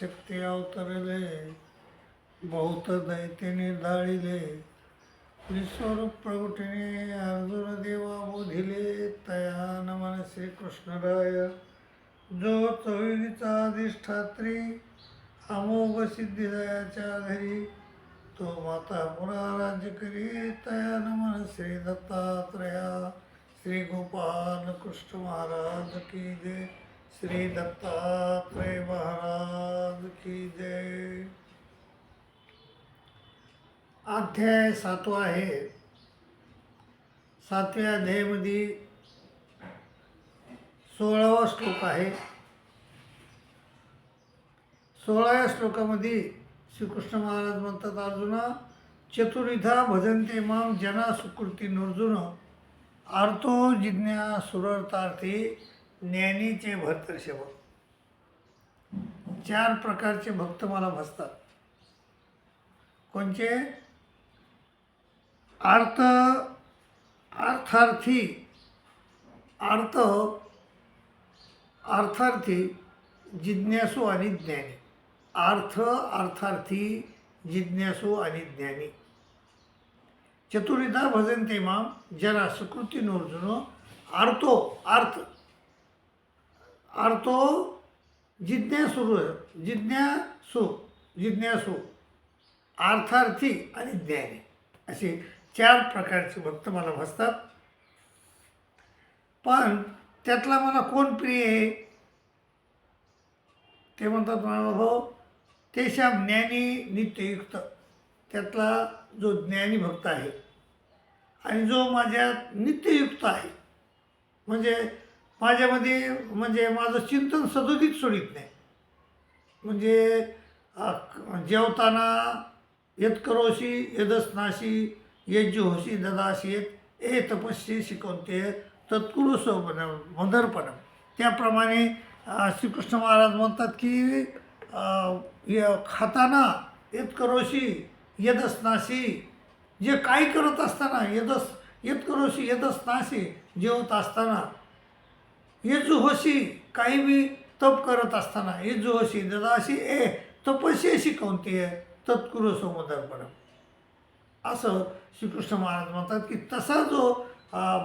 शक्ती अवतरले, बहुत दैत्यने धाळिले, विश्वरूप प्रगटीने अर्जुन देवा बोधिले, तया नमन श्रीकृष्णराय, जो चोवीचा अधिष्ठात्री, अमोघ सिद्धिदयाच्या घरी, तो माता पुरा राज्य करी, तया नमन श्री दत्तात्रया, श्री गोपाल कृष्ण महाराज की जय, श्री दत्तात्रय महाराज की जय. अध्याय 7 आहे. 7व्या अध्यायामध्ये 16वा श्लोक आहे. 16व्या श्लोकामध्ये श्रीकृष्ण महाराज म्हणतात, अर्जुना चतुर्विधा भजन्ते माम जना सुकृती नर्जुन, आर्तो जिज्ञा सुरर्थार्थी ज्ञानीचे भर्तर्षभ. 4 प्रकारचे भक्त मला भजतात. कोणचे? अर्थार्थी, अर्थार्थी, जिज्ञासू आणि ज्ञानी. अर्थार्थी, जिज्ञासू आणि ज्ञानी. चतुर्विधा भजन्ते माम जना सुकृती नर्जुन, अर्थो जिज्ञासू, अर्थार्थी आणि ज्ञानी असे 4 प्रकारचे भक्त मला भजतात. पण त्यातला मला कोण प्रिय आहे? ते म्हणतात महाभाऊ तेषां ज्ञानी नित्ययुक्त. त्यातला जो ज्ञानी भक्त आहे आणि जो माझ्यात नित्ययुक्त आहे, म्हणजे माझ्यामध्ये माझं चिंतन सदोदित सोडित नाही. म्हणजे जेवताना यत करोशी यदस्नाशी यज्जुहोशी ददाशी ए तपस्वी शिकवते तत्कुरुस मदर्पणम. त्याप्रमाणे श्रीकृष्ण महाराज म्हणतात की खाताना यत करोशी यदस्नाशी, जे काही करत असताना यत करोशी यदस्नाशी, जेवत असताना यज्जुहोशी, काही बी तप करत असताना यज्जुहोशी ददाशी ए तपस्वी शिकवते तत्कुरुस मदर्पणम. असं श्रीकृष्ण महाराज म्हणतात की तसा जो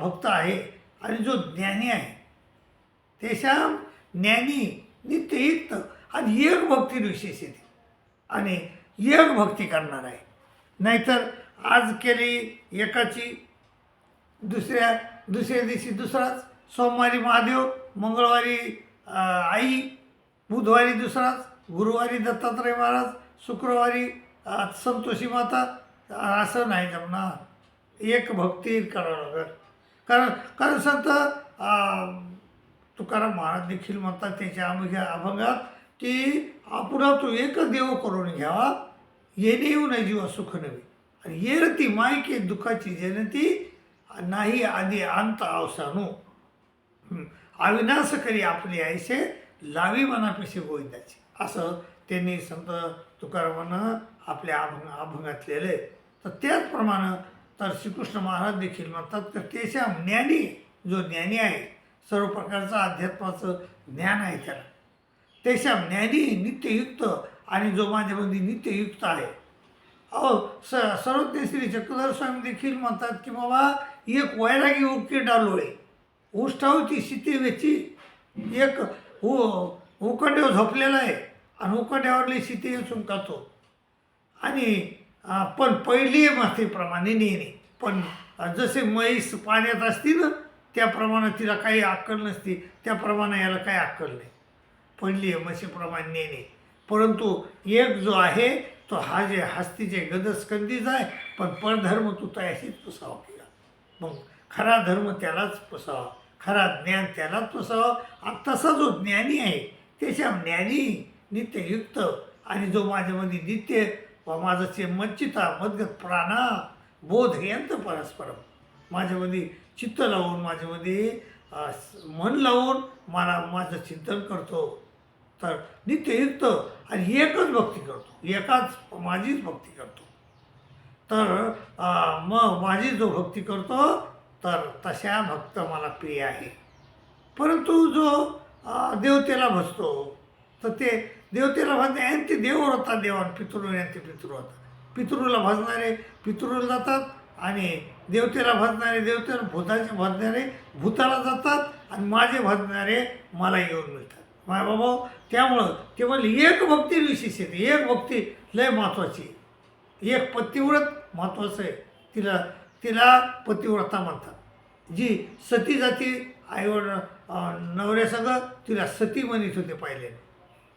भक्त आहे आणि जो ज्ञानी आहे, तेषां ज्ञानी नित्ययुक्त आणि एक भक्ती विशेष येते आणि एक भक्ती करणार आहे. नाहीतर आज केली एकाची, दुसऱ्या दिवशी दुसराच, सोमवारी महादेव, मंगळवारी आई, बुधवारी दुसराच, गुरुवारी दत्तात्रय महाराज, शुक्रवारी संतोषी माता. असं नाही जमणार. एक भक्ती करावं लागेल. कारण संत तुकाराम महाराज देखील म्हणतात त्याच्या अभंगात की आपणा तो एक देव करून घ्यावा, येणे येऊ न जीवा सुख नवी, आणि येरती मायके दुःखाची जनती, नाही आधी अंत अवसानू, अविनाश करी आपले आयसे, लावी मनापेशी गोविंदाचे. असं त्यांनी संत तुकारामानं आपल्या अभंगात लिहिलं. तर त्याचप्रमाणे तर श्रीकृष्ण महाराज देखील म्हणतात तर तेशा ज्ञानी, जो ज्ञानी आहे, सर्व प्रकारचं अध्यात्माचं ज्ञान आहे त्याला, तेशा ज्ञानी नित्ययुक्त, आणि जो माझ्यामध्ये नित्ययुक्त आहे. सर्वज्ञ श्री चक्रधर स्वामी देखील म्हणतात की बाबा एक वैरागी उके डालोळे उष्टावती शिते वेची, एक उकंड्यावर झोपलेला आहे आणि उकंड्यावरले शिते चुंकातो, आणि पण पहिली मातेप्रमाणे नेणे. पण जसे म्हैस पाण्यात असती ना, त्याप्रमाणे तिला काही अक्कल नसती, त्याप्रमाणे याला काही अक्कल नाही. पहिली म्हशीप्रमाणे नेणे. परंतु एक जो आहे तो हा जे हस्तीचे गदस्कंदीच आहे, पण परधर्म तू तयाशीच पुसावा केला. मग खरा धर्म त्यालाच पुसावा, खरा ज्ञान त्यालाच पुसावा. आणि तसा जो ज्ञानी आहे त्याच्या ज्ञानी नित्ययुक्त, आणि जो माझ्यामध्ये नित्य व माझं मच्चिता मद्गत प्राणा बोध यंत परस्परम, माझ्यामध्ये चित्त लावून, माझ्यामध्ये मन लावून मला माझं चिंतन करतो, तर नित्ययुक्त आणि एकच भक्ती करतो, एकाच माझीच भक्ती करतो. तर मग माझी जो भक्ती करतो तर तशा भक्त मला प्रिय आहे. परंतु जो देवतेला भजतो तर ते देवतेला भजणे यांचे देव होता देवान पितृ यांचे पितृ होता. पितृला भजणारे पितृला जातात आणि देवतेला भजणारे देवतेला भूताचे भजणारे भूताला जातात आणि माझे भजणारे मला येऊन मिळतात. माय बाबा त्यामुळं ते म्हणले एक भक्ती विशेष येते. एक भक्ती लय महत्त्वाची. एक पतिव्रत महत्त्वाचं आहे. तिला तिला पतिव्रता म्हणतात. जी सती जाती आईवड नवऱ्यासंग तिला सती म्हणत होते पहिल्याने.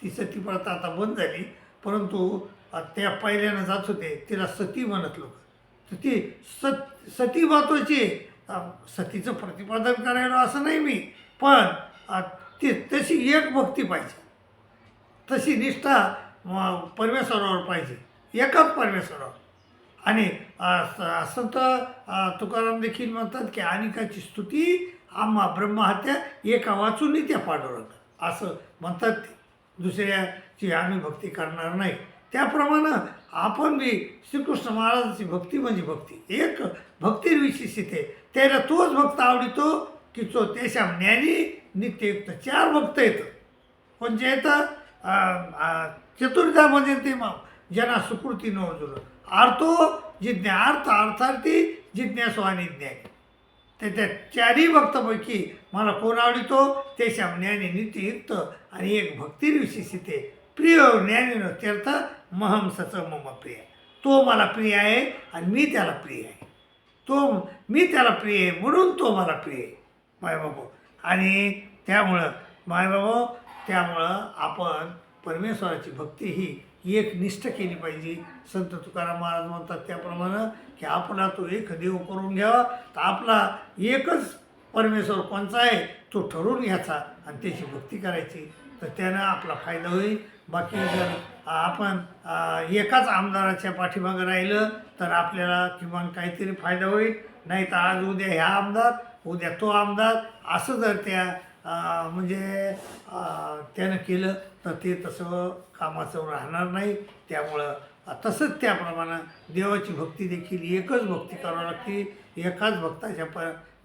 ती सती प्रथा आता बंद झाली, परंतु त्या पहिल्यानं जात होते तिला सती म्हणत लोक. तर ती सती महत्त्वाची. सतीचं प्रतिपादन करायला असं नाही मी, पण ती तशी एक भक्ती पाहिजे, तशी निष्ठा परमेश्वरावर पाहिजे, एकाच परमेश्वरावर. आणि संत तुकाराम देखील म्हणतात की अनेकाची स्तुती आम्हा ब्रह्महत्या एका वाचूनही त्या पांडुरंग असं म्हणतात. ते दुसऱ्याची आम्ही भक्ती करणार नाही. त्याप्रमाणे आपण बी श्रीकृष्ण महाराजांची भक्ती म्हणजे भक्ती एक भक्ती विशेष येते. त्याला तोच भक्त आवडतो की तो त्याच्या ज्ञानी नित्ययुक्त. 4 भक्त येतं कोणचे येतं? चतुर्धा म्हणजे ते ज्यांना सुकृती नवजुल आर्थो अर्थ अर्थार्थी जिज्ञासू आणि ज्ञानी. त्याच्या 4ही भक्तापैकी मला कोण आवडतो? त्याच्या ज्ञानी नित्ययुक्त आणि एक भक्ती विशेष येते. प्रिय ज्ञानीनं तीर्थ महम सच मम प्रिय. तो मला प्रिय आहे आणि मी त्याला प्रिय आहे. मी त्याला प्रिय आहे म्हणून तो मला प्रिय आहे मायबाबू. आणि त्यामुळं मायबाबू आपण परमेश्वराची भक्ती ही एक निष्ठ केली पाहिजे. संत तुकाराम महाराज म्हणतात त्याप्रमाणे की आपला तो एक देव करून घ्यावा. तर आपला एकच परमेश्वर कोणचा आहे तो ठरवून घ्यायचा आणि त्याची भक्ती करायची. तर त्यानं आपला फायदा होईल. बाकी जर आपण एकाच आमदाराच्या पाठीमागं राहिलं तर आपल्याला किमान काहीतरी फायदा होईल. नाही तर आज उद्या ह्या आमदार उद्या तो आमदार असं जर त्या म्हणजे त्यानं केलं तर ते तसं कामाचं राहणार नाही. त्यामुळं तसंच त्याप्रमाणे देवाची भक्ती देखील एकच भक्ती करावी लागते. एकाच भक्ताच्या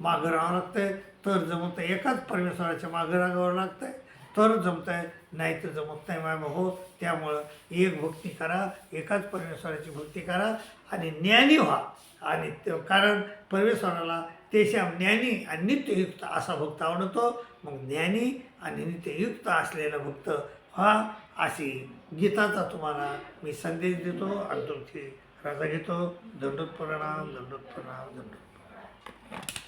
मागं राहावं लागतं आहे तर जमतं. एकाच परमेश्वराच्या मागं राहावं लागतं आहे तर जमतं आहे, नाही तर जमत नाही माय हो. त्यामुळं एक भक्ती करा, एकाच परमेश्वराची भक्ती करा आणि ज्ञानी व्हा. आणि कारण परमेश्वराला त्याच्या ज्ञानी आणि नित्ययुक्त असा भक्त आवडतो. मग ज्ञानी आणि नित्ययुक्त असलेला भक्त व्हा अशी गीताचा तुम्हाला मी संदेश देतो आणि तुमची रजा घेतो. दंडोत प्रणाम, दंडोत प्रणाम, दंडोत प्रणाम.